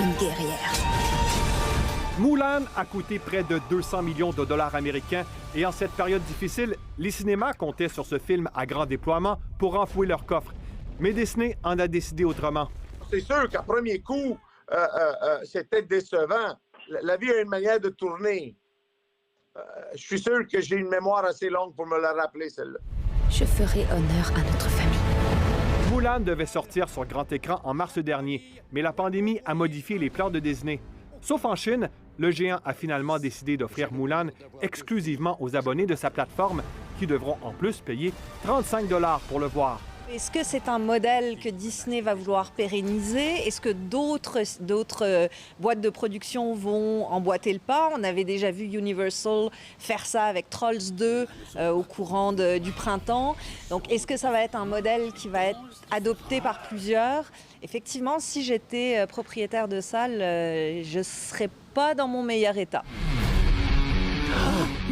une guerrière. Mulan a coûté près de 200 millions de dollars américains et en cette période difficile, les cinémas comptaient sur ce film à grand déploiement pour renflouer leurs coffres. Mais Disney en a décidé autrement. C'est sûr qu'à premier coup, c'était décevant. La vie a une manière de tourner. Je suis sûr que j'ai une mémoire assez longue pour me la rappeler, celle-là. Je ferai honneur à notre famille. Mulan devait sortir sur grand écran en mars dernier, mais la pandémie a modifié les plans de Disney. Sauf en Chine, le géant a finalement décidé d'offrir Mulan exclusivement aux abonnés de sa plateforme qui devront en plus payer 35 $ pour le voir. Est-ce que c'est un modèle que Disney va vouloir pérenniser? Est-ce que d'autres boîtes de production vont emboîter le pas? On avait déjà vu Universal faire ça avec Trolls 2 au courant du printemps. Donc, est-ce que ça va être un modèle qui va être adopté par plusieurs? Effectivement, si j'étais propriétaire de salle, je ne serais pas dans mon meilleur état.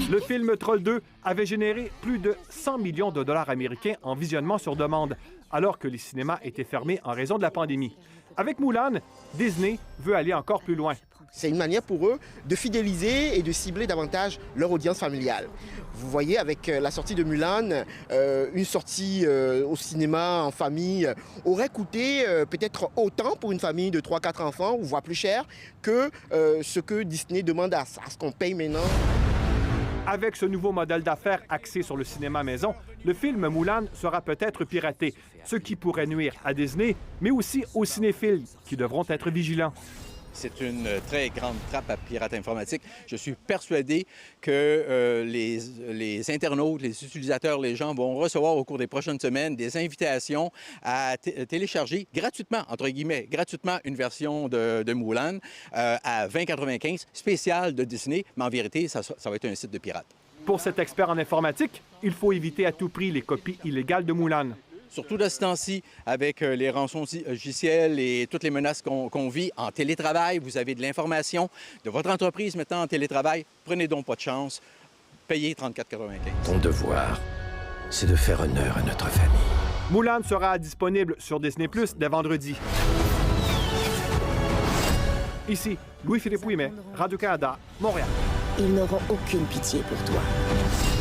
Le film Troll 2 avait généré plus de 100 millions de dollars américains en visionnement sur demande, alors que les cinémas étaient fermés en raison de la pandémie. Avec Mulan, Disney veut aller encore plus loin. C'est une manière pour eux de fidéliser et de cibler davantage leur audience familiale. Vous voyez, avec la sortie de Mulan, une sortie au cinéma en famille aurait coûté peut-être autant pour une famille de 3-4 enfants, ou voire plus cher, que ce que Disney demande à ce qu'on paye maintenant. Avec ce nouveau modèle d'affaires axé sur le cinéma maison, le film Mulan sera peut-être piraté, ce qui pourrait nuire à Disney, mais aussi aux cinéphiles qui devront être vigilants. C'est une très grande trappe à pirates informatiques. Je suis persuadé que les internautes, les utilisateurs, les gens vont recevoir au cours des prochaines semaines des invitations à télécharger gratuitement, entre guillemets, gratuitement une version de Mulan à 20,95 spéciale de Disney, mais en vérité, ça va être un site de pirates. Pour cet expert en informatique, il faut éviter à tout prix les copies illégales de Mulan. Surtout de ce temps-ci, avec les rançons logiciels et toutes les menaces qu'on vit en télétravail, vous avez de l'information de votre entreprise maintenant en télétravail. Prenez donc pas de chance. Payez 34,95. Ton devoir, c'est de faire honneur à notre famille. Mulan sera disponible sur Disney+ dès vendredi. Ici, Louis-Philippe Ouimet, Radio-Canada, Montréal. Ils n'auront aucune pitié pour toi.